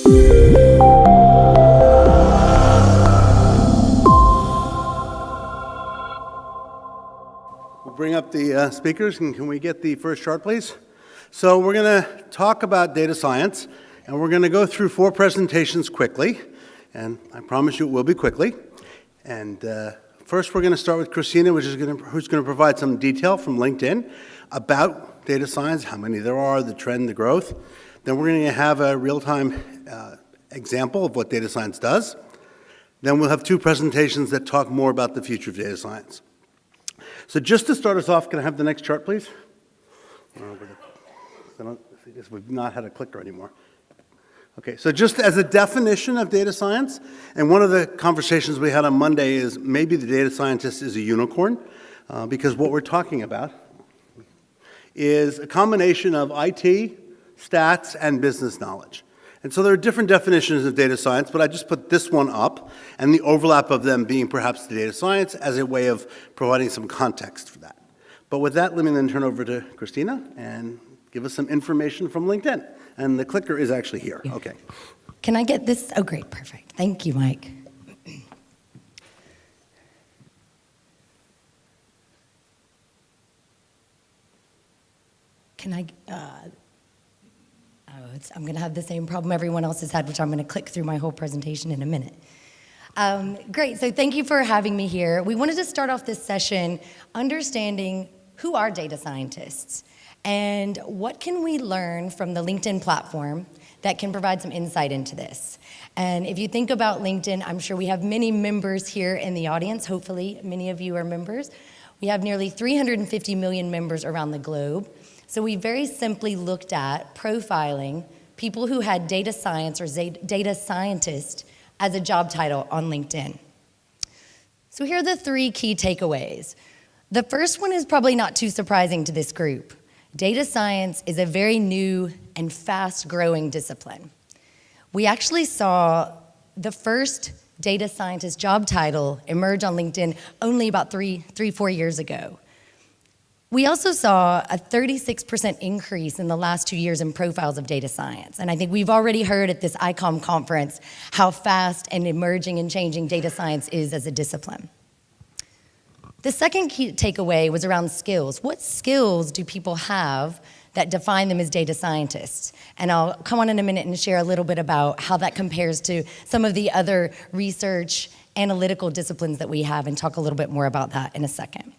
We'll bring up the speakers, and can we get the first chart, please? So we're going to talk about data science, and we're going to go through 4 presentations quickly, and I promise you it will be quickly. And first we're going to start with Christina, who's going to provide some detail from LinkedIn about data science, how many there are, the trend, the growth. Then we're going to have a real-time example of what data science does. Then we'll have 2 presentations that talk more about the future of data science. So just to start us off, can I have the next chart, please? We've not had a clicker anymore. Okay, so just as a definition of data science, and one of the conversations we had on Monday is maybe the data scientist is a unicorn, because what we're talking about is a combination of IT, stats, and business knowledge. And so there are different definitions of data science, but I just put this one up, and the overlap of them being perhaps the data science as a way of providing some context for that. But with that, let me then turn over to Christina and give us some information from LinkedIn. And the clicker is actually here. Okay. Can I get this? Oh, great. Perfect. Thank you, Mike. Can I? I'm going to have the same problem everyone else has had, which I'm going to click through my whole presentation in a minute. Great. So thank you for having me here. We wanted to start off this session understanding who are data scientists and what can we learn from the LinkedIn platform that can provide some insight into this. And if you think about LinkedIn, I'm sure we have many members here in the audience. Hopefully, many of you are members. We have nearly 350 million members around the globe. So we very simply looked at profiling people who had data science or data scientist as a job title on LinkedIn. So here are the 3 key takeaways. The first one is probably not too surprising to this group. Data science is a very new and fast-growing discipline. We actually saw the first data scientist job title emerge on LinkedIn only about 3-4 years ago. We also saw a 36% increase in the last 2 years in profiles of data science. And I think we've already heard at this ICOM conference how fast and emerging and changing data science is as a discipline. The second key takeaway was around skills. What skills do people have that define them as data scientists? And I'll come on in a minute and share a little bit about how that compares to some of the other research analytical disciplines that we have and talk a little bit more about that in a second.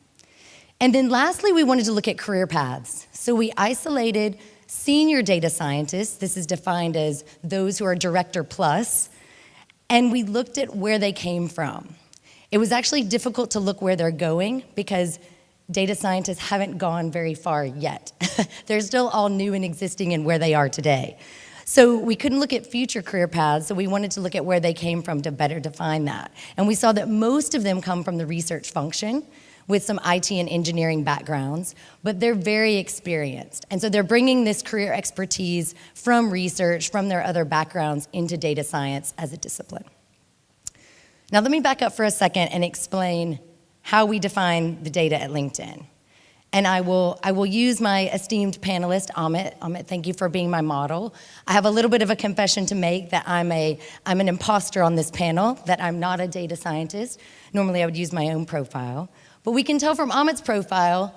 And then lastly, we wanted to look at career paths. So we isolated senior data scientists. This is defined as those who are director plus. And we looked at where they came from. It was actually difficult to look where they're going because data scientists haven't gone very far yet. They're still all new and existing in where they are today. So we couldn't look at future career paths, so we wanted to look at where they came from to better define that. And we saw that most of them come from the research function, with some IT and engineering backgrounds, but they're very experienced. And so they're bringing this career expertise from research, from their other backgrounds, into data science as a discipline. Now let me back up for a second and explain how we define the data at LinkedIn. And I will use my esteemed panelist, Amit. Amit, thank you for being my model. I have a little bit of a confession to make that I'm an imposter on this panel, that I'm not a data scientist. Normally I would use my own profile. But we can tell from Amit's profile,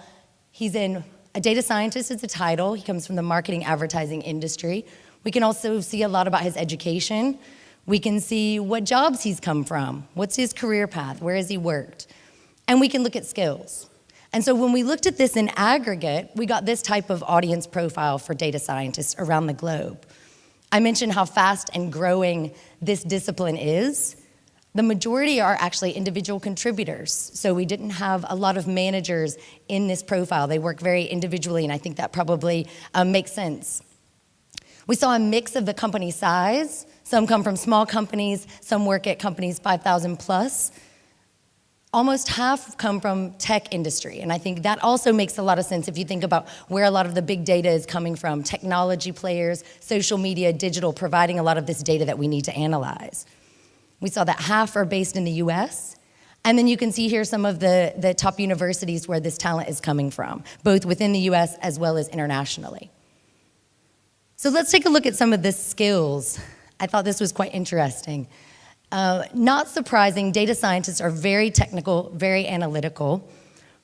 he's a data scientist is the title. He comes from the marketing advertising industry. We can also see a lot about his education. We can see what jobs he's come from. What's his career path? Where has he worked? And we can look at skills. And so when we looked at this in aggregate, we got this type of audience profile for data scientists around the globe. I mentioned how fast and growing this discipline is. The majority are actually individual contributors. So we didn't have a lot of managers in this profile. They work very individually, and I think that probably makes sense. We saw a mix of the company size. Some come from small companies, some work at companies 5,000 plus. Almost half come from tech industry, and I think that also makes a lot of sense if you think about where a lot of the big data is coming from. Technology players, social media, digital, providing a lot of this data that we need to analyze. We saw that half are based in the US, and then you can see here some of the top universities where this talent is coming from, both within the US as well as internationally. So let's take a look at some of the skills I thought this was quite interesting. Not surprising, data scientists are very technical, very analytical.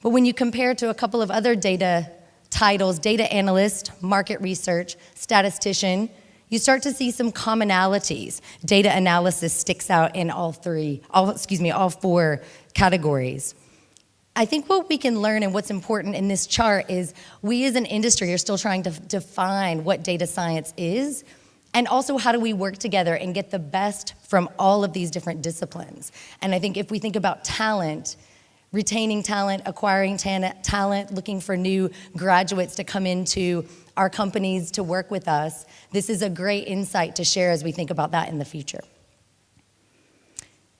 But when you compare to a couple of other data titles, data analyst, market research, statistician, you start to see some commonalities. Data analysis sticks out in all four categories. I think what we can learn and what's important in this chart is we as an industry are still trying to define what data science is, and also how do we work together and get the best from all of these different disciplines. And I think if we think about talent, retaining talent, acquiring talent, looking for new graduates to come into our companies to work with us, this is a great insight to share as we think about that in the future.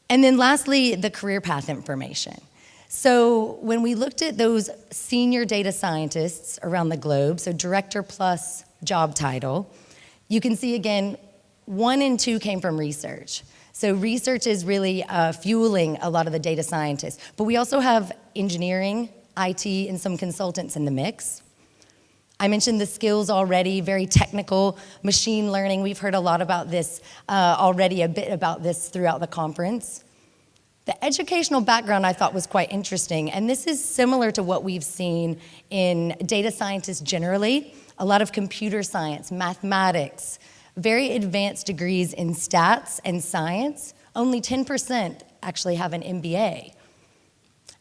And then lastly, the career path information. So when we looked at those senior data scientists around the globe, so director plus job title, you can see again, 1 and 2 came from research. So research is really fueling a lot of the data scientists. But we also have engineering, IT, and some consultants in the mix. I mentioned the skills already, very technical, machine learning. We've heard a lot about this already, a bit about this throughout the conference. The educational background I thought was quite interesting, and this is similar to what we've seen in data scientists generally, a lot of computer science, mathematics, very advanced degrees in stats and science. Only 10% actually have an MBA.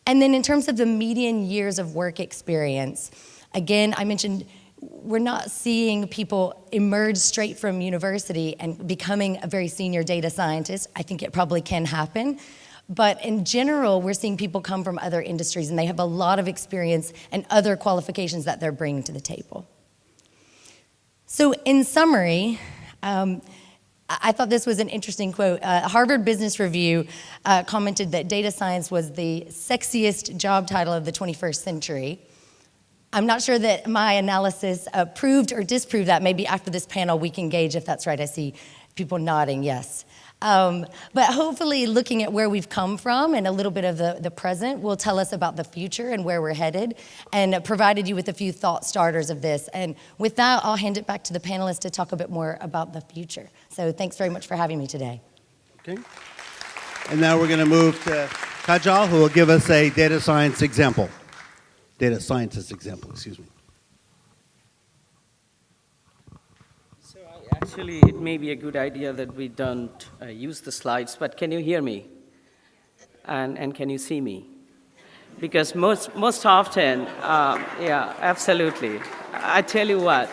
And then in terms of the median years of work experience, again, I mentioned we're not seeing people emerge straight from university and becoming a very senior data scientist. I think it probably can happen. But in general, we're seeing people come from other industries, and they have a lot of experience and other qualifications that they're bringing to the table. So in summary, I thought this was an interesting quote. Harvard Business Review commented that data science was the sexiest job title of the 21st century. I'm not sure that my analysis proved or disproved that. Maybe after this panel we can gauge if that's right. I see people nodding, yes. But hopefully looking at where we've come from and a little bit of the present will tell us about the future and where we're headed, and provided you with a few thought starters of this. And with that, I'll hand it back to the panelists to talk a bit more about the future. So thanks very much for having me today. Okay. And now we're going to move to Kajal, who will give us a data scientist example, excuse me. Actually, it may be a good idea that we don't use the slides, but can you hear me? And can you see me? Because most often, yeah, absolutely. I tell you what,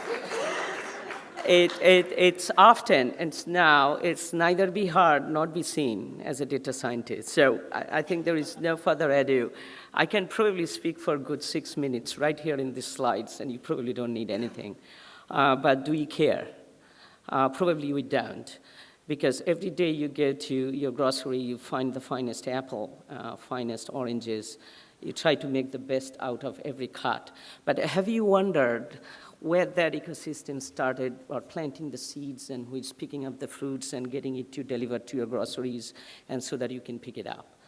it's often, and now, it's neither be heard nor be seen as a data scientist. So I think there is no further ado. I can probably speak for a good 6 minutes right here in these slides, and you probably don't need anything. But do you care? Probably we don't, because every day you go to your grocery, you find the finest apple, finest oranges. You try to make the best out of every cut. But have you wondered where that ecosystem started, or planting the seeds and who is picking up the fruits and getting it to deliver to your groceries, and so that you can pick it up?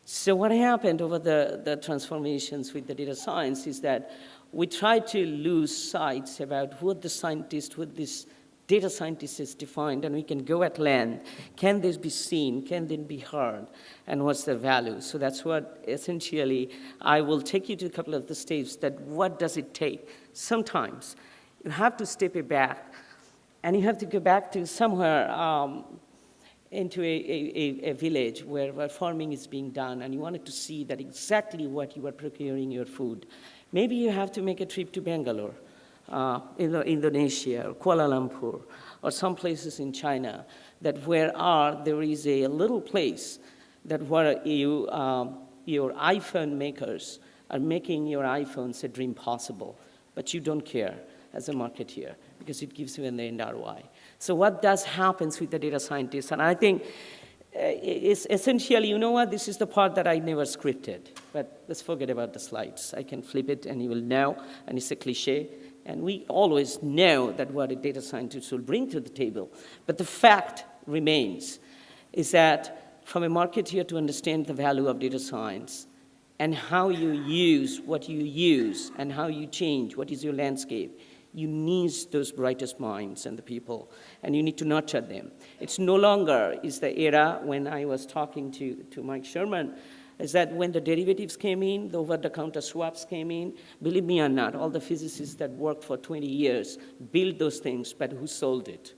So what happened over the transformations with the data science is that we try to lose sight about what the scientist, what this data scientist is defined, and we can go at length. Can this be seen? Can this be heard? And what's the value? So that's what essentially I will take you to a couple of the steps that what does it take? Sometimes you have to step it back, and you have to go back to somewhere into a village where farming is being done, and you wanted to see that exactly what you are procuring your food. Maybe you have to make a trip to Bangalore, Indonesia, or Kuala Lumpur, or some places in China, that there is a little place that where your iPhone makers are making your iPhones a dream possible, but you don't care as a marketeer because it gives you an end ROI. So what does happens with the data scientists? And I think it's essentially, you know what, this is the part that I never scripted, but let's forget about the slides. I can flip it and you will know, and it's a cliche. And we always know that what a data scientist will bring to the table. But the fact remains is that from a marketeer to understand the value of data science and how you use what you use and how you change what is your landscape, you need those brightest minds and the people, and you need to nurture them. It's no longer is the era when I was talking to Mike Sherman, is that when the derivatives came in, the over-the-counter swaps came in, believe me or not, all the physicists that worked for 20 years built those things, but who sold it?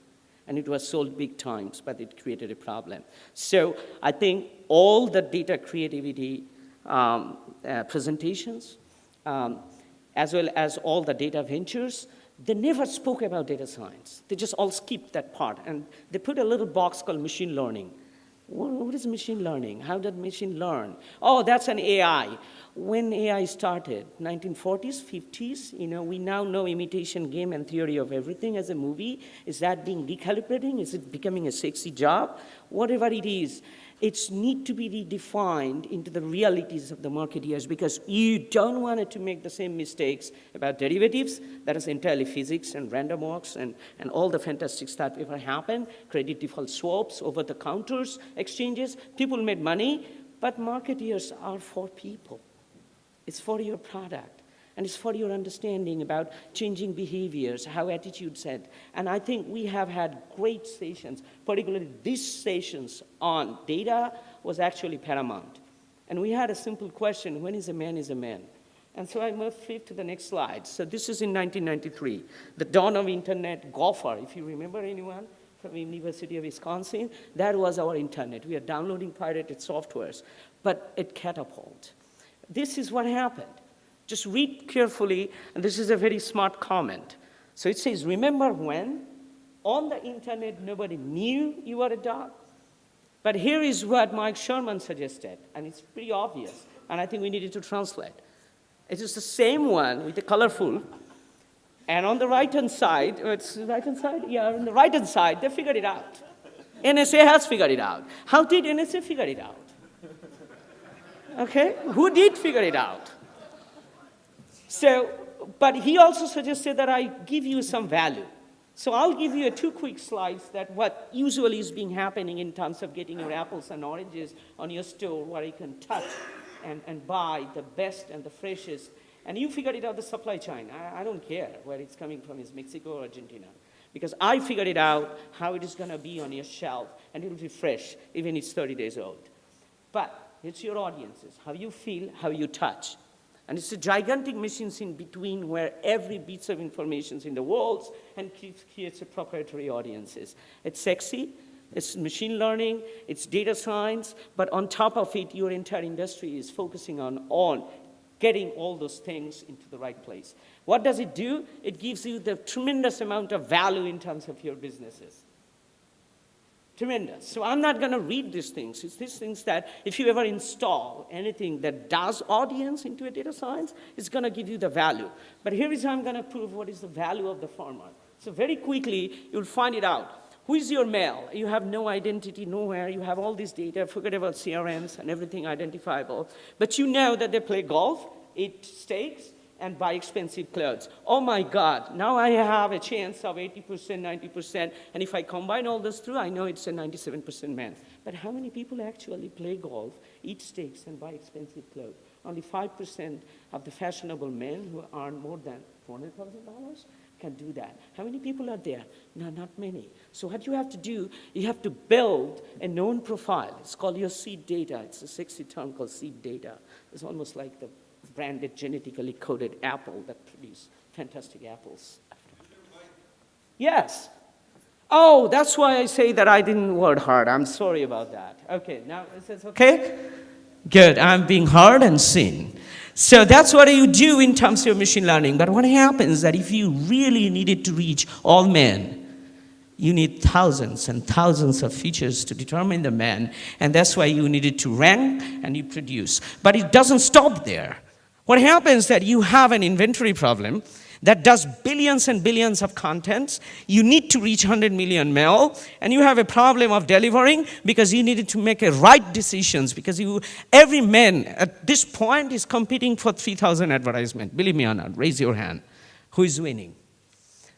And it was sold big times, but it created a problem. So I think all the data creativity presentations, as well as all the data ventures, they never spoke about data science. They just all skipped that part. And they put a little box called machine learning. What is machine learning? How did machine learn? Oh, that's an AI. When AI started, 1940s, 50s, we now know imitation game and theory of everything as a movie. Is that being recalibrating? Is it becoming a sexy job? Whatever it is, it's need to be redefined into the realities of the marketeers, because you don't want it to make the same mistakes about derivatives. That is entirely physics and random walks and all the fantastic stuff ever happened. Credit default swaps, over-the-counters, exchanges. People made money, but marketeers are for people. It's for your product. And it's for your understanding about changing behaviors, how attitudes set. And I think we have had great sessions, particularly these sessions on data was actually paramount. And we had a simple question, when is a man is a man? And so I flip to the next slide. So this is in 1993, the dawn of internet, Gopher, if you remember anyone from the University of Wisconsin, that was our internet. We are downloading pirated softwares, but it catapulted. This is what happened. Just read carefully, and this is a very smart comment. So it says, remember when on the internet nobody knew you were a dog? But here is what Mike Sherman suggested, and it's pretty obvious, and I think we needed to translate. It is the same one with the colorful, and on the right-hand side, it's the right-hand side? Yeah, on the right-hand side, they figured it out. NSA has figured it out. How did NSA figure it out? Okay, who did figure it out? So, but he also suggested that I give you some value. So I'll give you 2 quick slides that what usually is being happening in terms of getting your apples and oranges on your store where you can touch and buy the best and the freshest. And you figured it out, the supply chain. I don't care where it's coming from, is Mexico or Argentina. Because I figured it out how it is going to be on your shelf, and it will be fresh, even if it's 30 days old. But it's your audiences, how you feel, how you touch. And it's a gigantic machines in between where every bit of information is in the walls and creates a proprietary audiences. It's sexy, it's machine learning, it's data science, but on top of it, your entire industry is focusing on getting all those things into the right place. What does it do? It gives you the tremendous amount of value in terms of your businesses. Tremendous. So I'm not going to read these things. It's these things that if you ever install anything that does audience into a data science, it's going to give you the value. But here is how I'm going to prove what is the value of the farmer. So very quickly, you'll find it out. Who is your male? You have no identity nowhere. You have all this data. Forget about CRMs and everything identifiable. But you know that they play golf, eat steaks, and buy expensive clothes. Oh my God, now I have a chance of 80%, 90%, and if I combine all this through, I know it's a 97% man. But how many people actually play golf, eat steaks, and buy expensive clothes? Only 5% of the fashionable men who earn more than $400,000 can do that. How many people are there? No, not many. So what you have to do, you have to build a known profile. It's called your seed data. It's a sexy term called seed data. It's almost like the branded, genetically coded apple that produce fantastic apples. Yes. Oh, that's why I say that I didn't word hard. I'm sorry about that. Okay, now is this okay? Good, I'm being heard and seen. So that's what you do in terms of machine learning. But what happens is that if you really needed to reach all men, you need thousands and thousands of features to determine the man, and that's why you needed to rank and you produce. But it doesn't stop there. What happens is that you have an inventory problem that does billions and billions of contents. You need to reach 100 million male, and you have a problem of delivering because you needed to make a right decisions because every man at this point is competing for 3,000 advertisement. Believe me or not, raise your hand. Who is winning?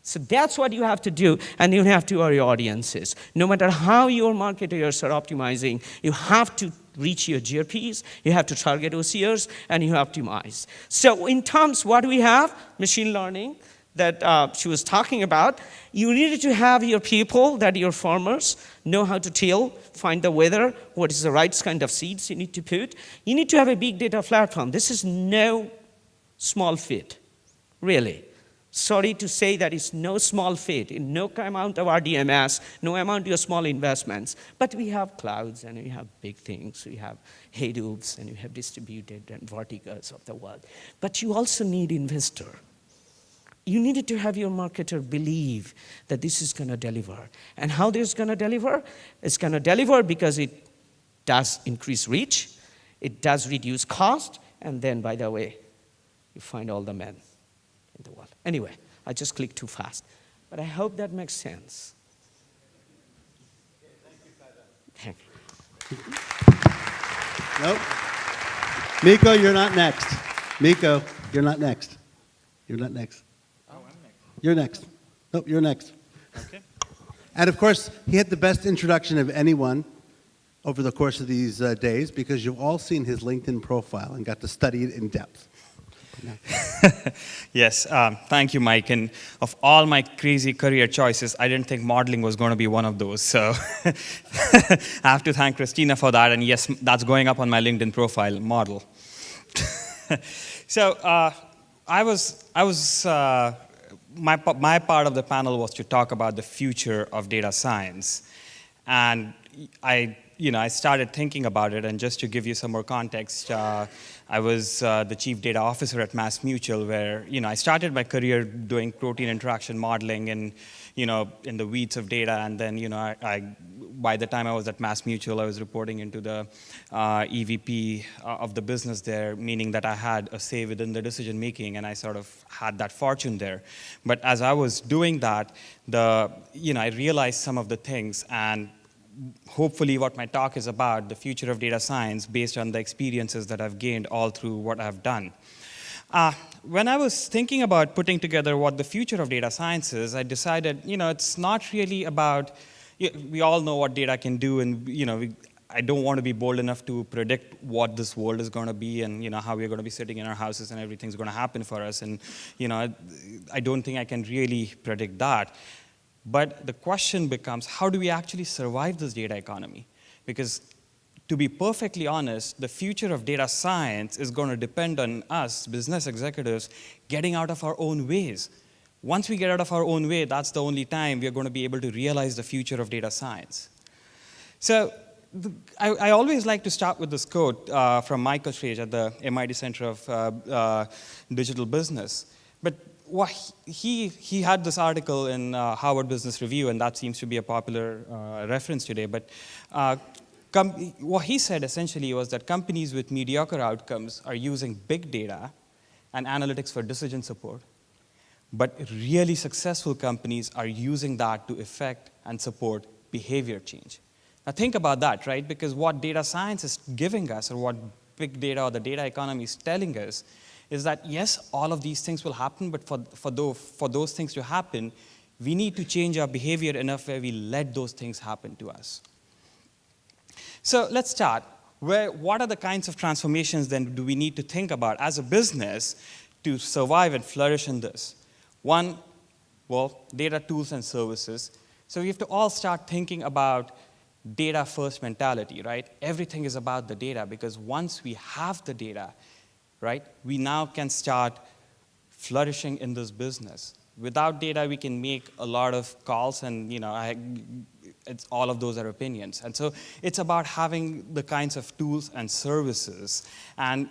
So that's what you have to do, and you have to your audiences. No matter how your marketers are optimizing, you have to reach your GRPs, you have to target OCRs, and you optimize. So in terms, what we have, machine learning, that she was talking about, you needed to have your people, that your farmers, know how to till, find the weather, what is the right kind of seeds you need to put. You need to have a big data platform. This is no small feat, really. Sorry to say that it's no small feat, in no amount of RDMS, no amount of small investments. But we have clouds and we have big things. We have Hadoops and we have distributed and verticals of the world. But you also need investor. You needed to have your marketer believe that this is going to deliver. And how this is going to deliver? It's going to deliver because it does increase reach, it does reduce cost, and then, by the way, you find all the men in the world. Anyway, I just clicked too fast. But I hope that makes sense. Thank you. Nope. Miko, you're not next. Miko, you're not next. You're not next. Oh, I'm next. You're next. Nope, you're next. Okay. And of course, he had the best introduction of anyone over the course of these days because you've all seen his LinkedIn profile and got to study it in depth. Yes, thank you, Mike. And of all my crazy career choices, I didn't think modeling was going to be one of those. So I have to thank Christina for that. And yes, that's going up on my LinkedIn profile, model. So my part of the panel was to talk about the future of data science. And I started thinking about it, and just to give you some more context, I was the chief data officer at MassMutual, where I started my career doing protein interaction modeling and in the weeds of data, and then by the time I was at MassMutual, I was reporting into the EVP of the business there, meaning that I had a say within the decision making, and I sort of had that fortune there. But as I was doing that, I realized some of the things, and hopefully what my talk is about, the future of data science, based on the experiences that I've gained all through what I've done. When I was thinking about putting together what the future of data science is, I decided, it's not really about, we all know what data can do, and I don't want to be bold enough to predict what this world is going to be, and how we're going to be sitting in our houses and everything's going to happen for us, and I don't think I can really predict that. But the question becomes, how do we actually survive this data economy? Because to be perfectly honest, the future of data science is going to depend on us, business executives, getting out of our own ways. Once we get out of our own way, that's the only time we are going to be able to realize the future of data science. So I always like to start with this quote from Michael Schage at the MIT Center of Digital Business. But he had this article in Harvard Business Review, and that seems to be a popular reference today. But what he said essentially was that companies with mediocre outcomes are using big data and analytics for decision support. But really successful companies are using that to affect and support behavior change. Now think about that, right? Because what data science is giving us, or what big data or the data economy is telling us, is that yes, all of these things will happen, but for those things to happen, we need to change our behavior enough where we let those things happen to us. So let's start. What are the kinds of transformations then do we need to think about as a business to survive and flourish in this? One, well, data tools and services. So we have to all start thinking about data first mentality, right? Everything is about the data, because once we have the data, right, we now can start flourishing in this business. Without data, we can make a lot of calls, and all of those are opinions. And so it's about having the kinds of tools and services, and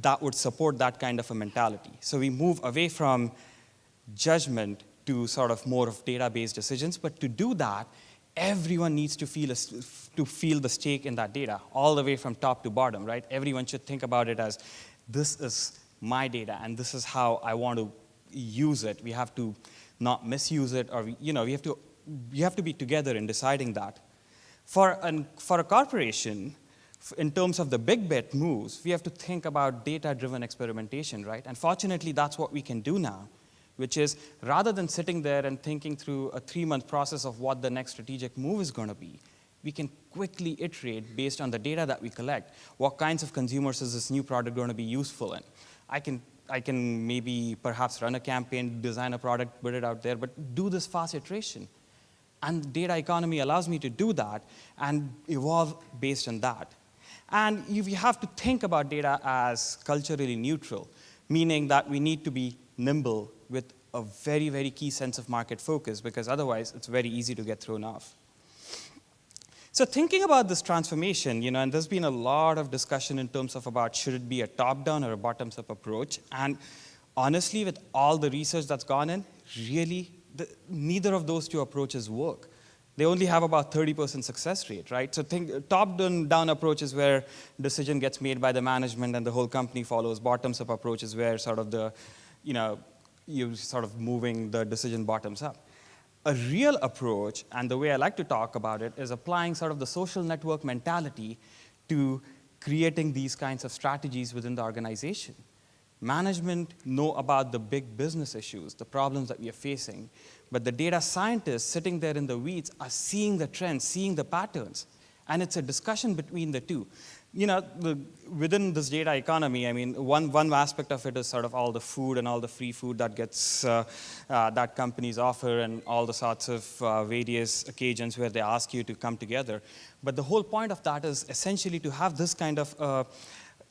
that would support that kind of a mentality. So we move away from judgment to sort of more of data-based decisions. But to do that, everyone needs to feel the stake in that data, all the way from top to bottom, right? Everyone should think about it as, this is my data, and this is how I want to use it. We have to not misuse it, or you have to be together in deciding that. For a corporation, in terms of the big bet moves, we have to think about data-driven experimentation, right? And fortunately, that's what we can do now, which is rather than sitting there and thinking through a 3-month process of what the next strategic move is going to be, we can quickly iterate based on the data that we collect. What kinds of consumers is this new product going to be useful in? I I can maybe perhaps run a campaign, design a product, put it out there, but do this fast iteration. And data economy allows me to do that and evolve based on that. And you have to think about data as culturally neutral, meaning that we need to be nimble with a very, very key sense of market focus, because otherwise it's very easy to get thrown off. So thinking about this transformation, and there's been a lot of discussion in terms of about should it be a top-down or a bottoms-up approach. And honestly, with all the research that's gone in, really, neither of those two approaches work. They only have about 30% success rate, right? So think top-down approach is where decision gets made by the management and the whole company follows. Bottoms-up approach is where sort of you're sort of moving the decision bottoms up. A real approach, and the way I like to talk about it, is applying sort of the social network mentality to creating these kinds of strategies within the organization. Management know about the big business issues, the problems that we are facing, but the data scientists sitting there in the weeds are seeing the trends, seeing the patterns, and it's a discussion between the two. Within this data economy, I mean, one aspect of it is sort of all the food and all the free food that gets that companies offer, and all the sorts of various occasions where they ask you to come together. But the whole point of that is essentially to have this kind of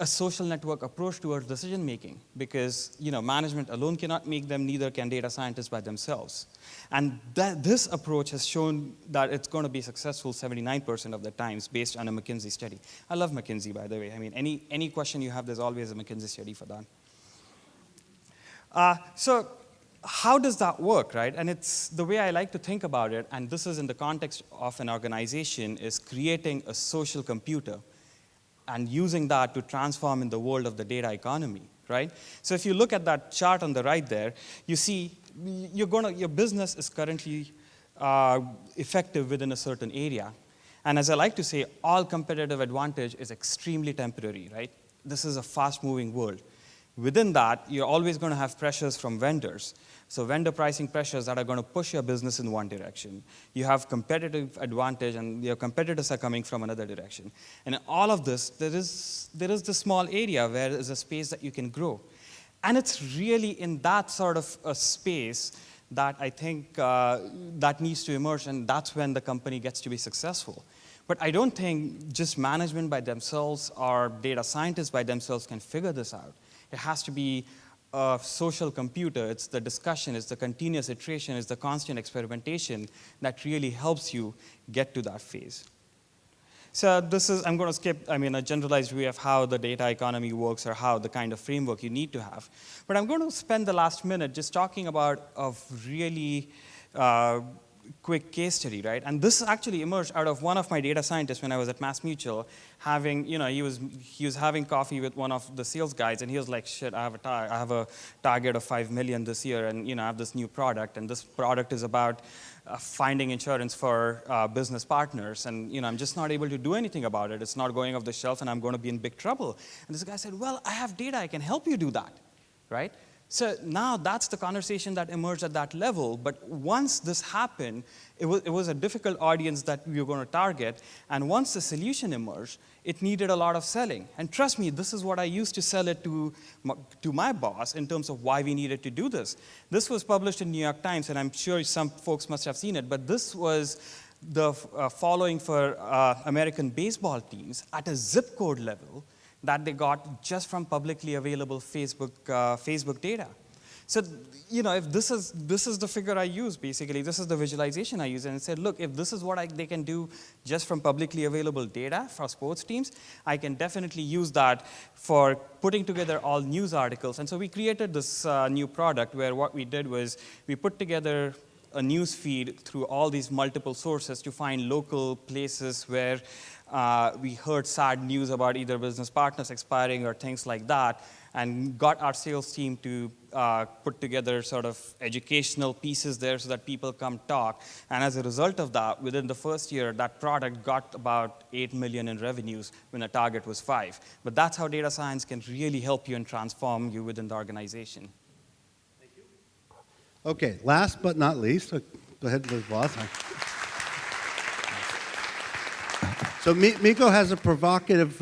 a social network approach towards decision making, because management alone cannot make them, neither can data scientists by themselves. And this approach has shown that it's going to be successful 79% of the times based on a McKinsey study. I love McKinsey, by the way. I mean, any question you have, there's always a McKinsey study for that. So how does that work, right? And it's the way I like to think about it, and this is in the context of an organization, is creating a social computer and using that to transform in the world of the data economy, right? So if you look at that chart on the right there, you see your business is currently effective within a certain area. And as I like to say, all competitive advantage is extremely temporary, right? This is a fast-moving world. Within that, you're always going to have pressures from vendors. So vendor pricing pressures that are going to push your business in one direction. You have competitive advantage, and your competitors are coming from another direction. And in all of this, there is this small area where there's a space that you can grow. And it's really in that sort of a space that I think that needs to emerge, and that's when the company gets to be successful. But I don't think just management by themselves or data scientists by themselves can figure this out. It has to be a social computer. It's the discussion, it's the continuous iteration, it's the constant experimentation that really helps you get to that phase. So I'm going to skip, a generalized way of how the data economy works or how the kind of framework you need to have. But I'm going to spend the last minute just talking about a really quick case study, right? And this actually emerged out of one of my data scientists when I was at MassMutual, he was having coffee with one of the sales guys, and he was like, shit, I have a target of 5 million this year, and I have this new product, and this product is about finding insurance for business partners, and I'm just not able to do anything about it. It's not going off the shelf, and I'm going to be in big trouble. And this guy said, well, I have data, I can help you do that, right? So now that's the conversation that emerged at that level. But once this happened, it was a difficult audience that we were going to target. And once the solution emerged, it needed a lot of selling. And trust me, this is what I used to sell it to my boss in terms of why we needed to do this. This was published in New York Times, and I'm sure some folks must have seen it. But this was the following for American baseball teams at a zip code level that they got just from publicly available Facebook data. So, if this is the figure I use, basically, this is the visualization I use, and I said, look, if this is what they can do just from publicly available data for sports teams, I can definitely use that for putting together all news articles. And so we created this new product where what we did was we put together a news feed through all these multiple sources to find local places where we heard sad news about either business partners expiring or things like that, and got our sales team to put together sort of educational pieces there so that people come talk. And as a result of that, within the first year, that product got about 8 million in revenues when the target was 5. But that's how data science can really help you and transform you within the organization. Thank you. Okay, last but not least, go ahead, Liz Voss. So Miko has a provocative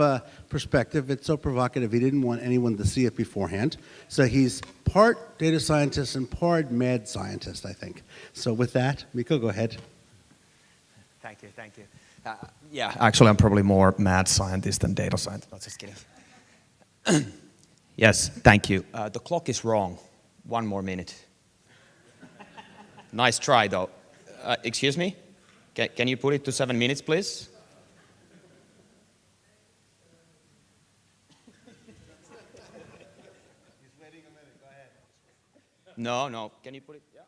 perspective. It's so provocative, he didn't want anyone to see it beforehand. So he's part data scientist and part mad scientist, I think. So with that, Mikko, go ahead. Thank you, thank you. Yeah, actually, I'm probably more mad scientist than data scientist. No, just kidding. Yes, thank you. The clock is wrong. 1 more minute. Nice try, though. Excuse me? Can you put it to 7 minutes, please? He's waiting a minute. Go ahead. No. Can you put it? Yeah.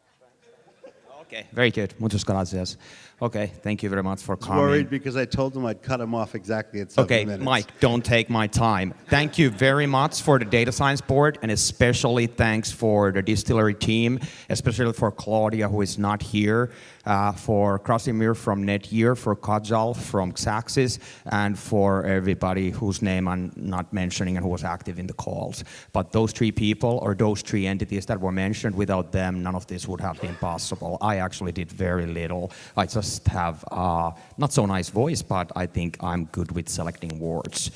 Okay. Very good. Muchas gracias. Okay, thank you very much for I was coming. worried because I told him I'd cut him off exactly at 7 Okay, minutes. Mike, don't take my time. Thank you very much for the data science board, and especially thanks for the distillery team, especially for Claudia, who is not here, for Krasimir from Netgear, for Kajal from Xaxis, and for everybody whose name I'm not mentioning and who was active in the calls. But those 3 people, or those 3 entities that were mentioned, without them, none of this would have been possible. I actually did very little. I just have not so nice voice, but I think I'm good with selecting words.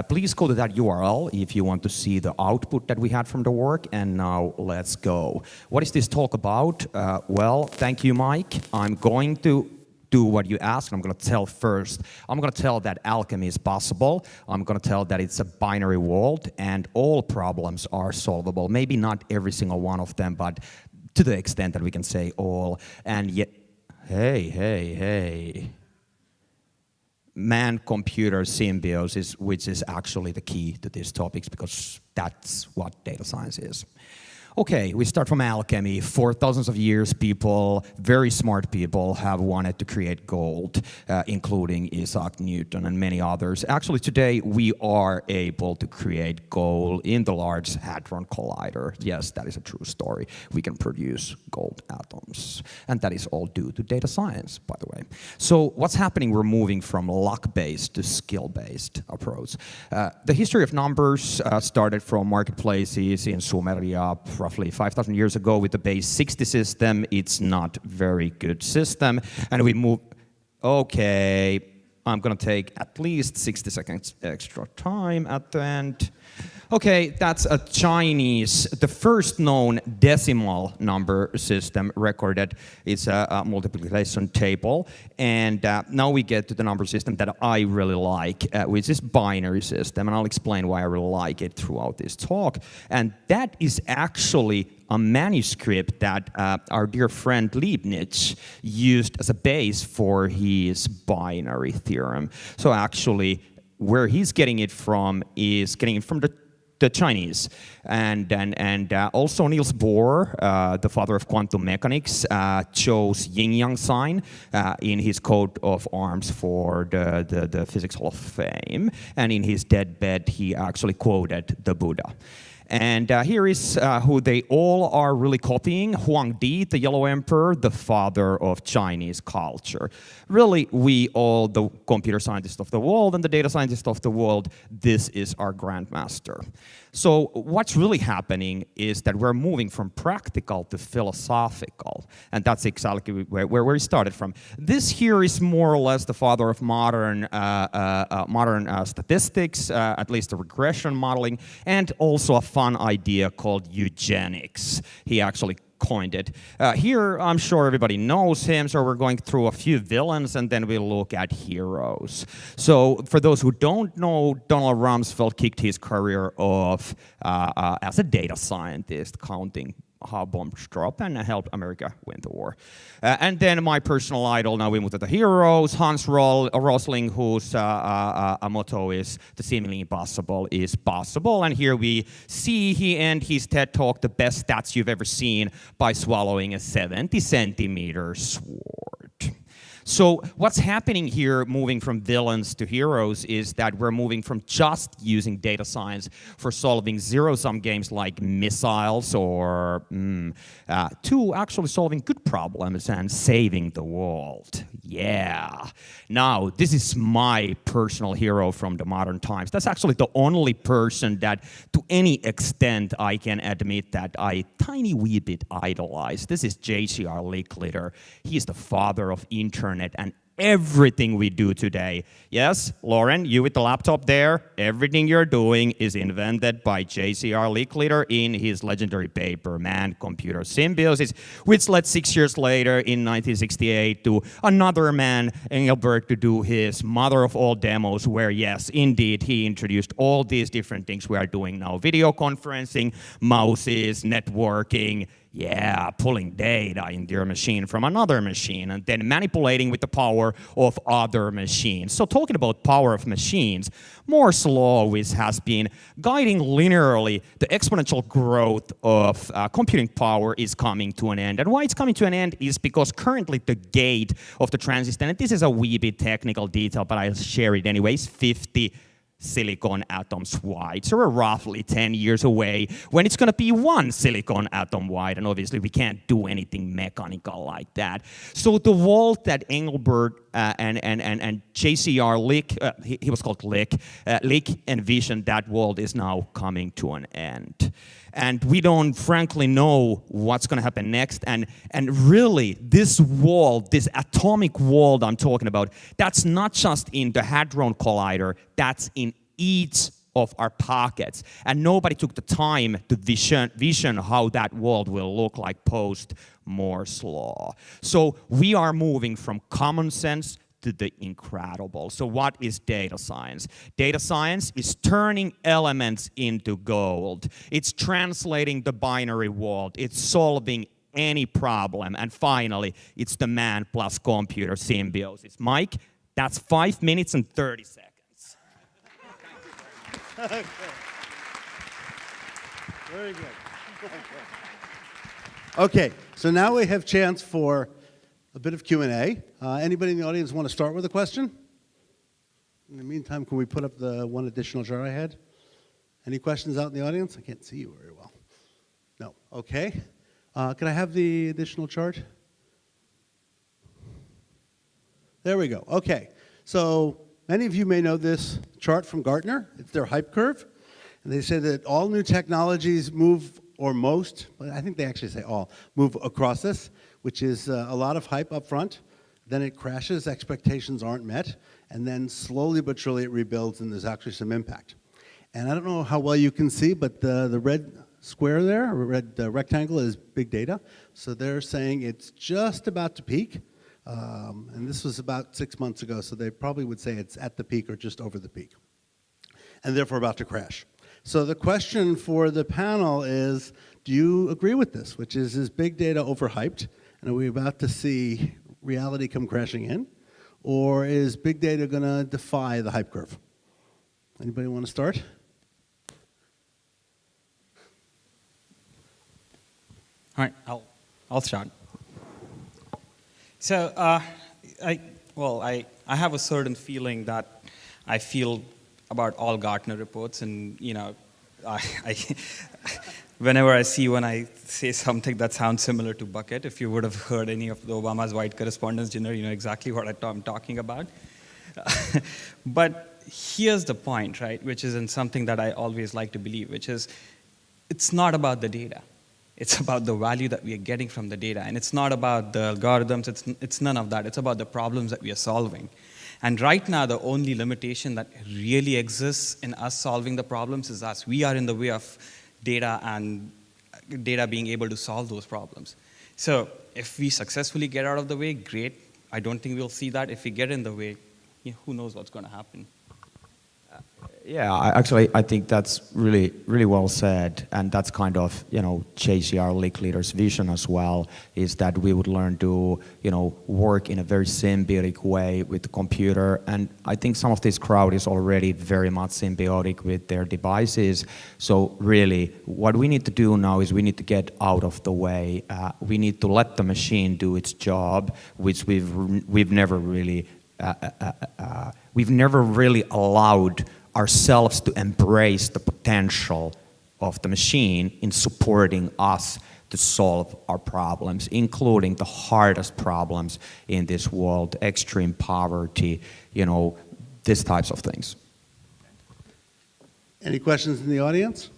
Please go to that URL if you want to see the output that we had from the work, and now let's go. What is this talk about? Well, thank you, Mike. I'm going to do what you asked. I'm going to tell first. I'm going to tell that alchemy is possible. I'm going to tell that it's a binary world, and all problems are solvable. Maybe not every single one of them, but to the extent that we can say all. And yet, hey. Man-computer symbiosis, which is actually the key to these topics, because that's what data science is. Okay, we start from alchemy. For thousands of years, people, very smart people, have wanted to create gold, including Isaac Newton and many others. Actually, today, we are able to create gold in the Large Hadron Collider. Yes, that is a true story. We can produce gold atoms. And that is all due to data science, by the way. So what's happening? We're moving from luck-based to skill-based approach. The history of numbers started from marketplaces in Sumeria, roughly 5,000 years ago with the base 60 system. It's not very good system. And we move, okay, I'm gonna take at least 60 seconds extra time at the end. Okay, that's a Chinese, the first known decimal number system recorded. It's a multiplication table. And now we get to the number system that I really like, which is binary system. And I'll explain why I really like it throughout this talk. And that is actually a manuscript that our dear friend Leibniz used as a base for his binary theorem. So actually, where he's getting it from is getting it from the Chinese. And also Niels Bohr, the father of quantum mechanics, chose yin-yang sign in his coat of arms for the Physics Hall of Fame. And in his deathbed, he actually quoted the Buddha. And here is who they all are really copying. Huangdi, the Yellow Emperor, the father of Chinese culture. Really, we all, the computer scientists of the world and the data scientists of the world, this is our grandmaster. So what's really happening is that we're moving from practical to philosophical. And that's exactly where we started from. This here is more or less the father of modern statistics, at least the regression modeling, and also a fun idea called eugenics. He actually coined it. Here, I'm sure everybody knows him, so we're going through a few villains, and then we'll look at heroes. So for those who don't know, Donald Rumsfeld kicked his career off as a data scientist, counting how bombs drop, and helped America win the war. And then my personal idol, now we move to the heroes, Hans Rosling, whose motto is, the seemingly impossible is possible. And here we see he ended his TED Talk, the best stats you've ever seen, by swallowing a 70-centimeter sword. So what's happening here, moving from villains to heroes, is that we're moving from just using data science for solving zero-sum games like missiles or to actually solving good problems and saving the world. Yeah. Now, this is my personal hero from the modern times. That's actually the only person that, to any extent, I can admit that I tiny wee bit idolize. This is J.C.R. Licklider. He is the father of internet and everything we do today. Yes, Lauren, you with the laptop there, everything you're doing is invented by JCR Licklider in his legendary paper, Man-Computer Symbiosis, which led 6 years later in 1968 to another man, Engelberg, to do his mother of all demos, where yes, indeed, he introduced all these different things we are doing now. Video conferencing, mouses, networking, yeah, pulling data into your machine from another machine and then manipulating with the power of other machines. So talking about power of machines, Moore's law, which has been guiding linearly the exponential growth of computing power, is coming to an end. And why it's coming to an end is because currently the gate of the transistor, and this is a wee bit technical detail, but I'll share it anyways, 50 silicon atoms wide. So we're roughly 10 years away when it's going to be 1 silicon atom wide, and obviously we can't do anything mechanical like that. So the world that Engelbert and JCR Lick, he was called Lick envisioned, that world is now coming to an end. And we don't frankly know what's going to happen next. And really, this world, this atomic world I'm talking about, that's not just in the Hadron Collider, that's in each of our pockets. And nobody took the time to vision how that world will look like post Moore's law. So we are moving from common sense to the incredible. So what is data science? Data science is turning elements into gold. It's translating the binary world. It's solving any problem. And finally, it's the man plus computer symbiosis. Mike, that's 5 minutes and 30 seconds. Okay. Very good. Okay, so now we have chance for a bit of Q&A. Anybody in the audience want to start with a question? In the meantime, can we put up the one additional chart I had? Any questions out in the audience? I can't see you very well. No. Okay. Can I have the additional chart? There we go. Okay. So many of you may know this chart from Gartner. It's their hype curve. And they say that all new technologies move, or most, but I think they actually say all, move across this, which is a lot of hype up front. Then it crashes, expectations aren't met, and then slowly but surely it rebuilds and there's actually some impact. And I don't know how well you can see, but the red square there, or red rectangle, is big data. So they're saying it's just about to peak. And this was about 6 months ago, so they probably would say it's at the peak or just over the peak, and therefore about to crash. So the question for the panel is, do you agree with this, which is big data overhyped, and are we about to see reality come crashing in? Or is big data going to defy the hype curve? Anybody want to start? All right, I'll start. So I have a certain feeling that I feel about all Gartner reports, and whenever I say something that sounds similar to Bucket, if you would have heard any of the Obama's White Correspondence Dinner, you know exactly what I'm talking about. But here's the point, right, which is in something that I always like to believe, which is it's not about the data. It's about the value that we are getting from the data. And it's not about the algorithms. It's none of that. It's about the problems that we are solving. And right now, the only limitation that really exists in us solving the problems is us. We are in the way of data and data being able to solve those problems. So if we successfully get out of the way, great. I don't think we'll see that. If we get in the way, who knows what's going to happen. Yeah, I think that's really, really well said, and that's kind of, JCR Licklider's vision as well, is that we would learn to, work in a very symbiotic way with the computer, and I think some of this crowd is already very much symbiotic with their devices, so really, what we need to do now is we need to get out of the way. We need to let the machine do its job, which we've never really allowed ourselves to embrace the potential of the machine in supporting us to solve our problems, including the hardest problems in this world, extreme poverty, these types of things. Any questions in the audience?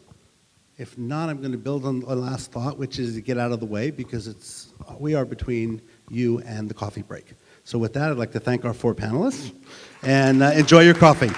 If not, I'm going to build on a last thought, which is to get out of the way, because we are between you and the coffee break. So with that, I'd like to thank our 4 panelists, and enjoy your coffee.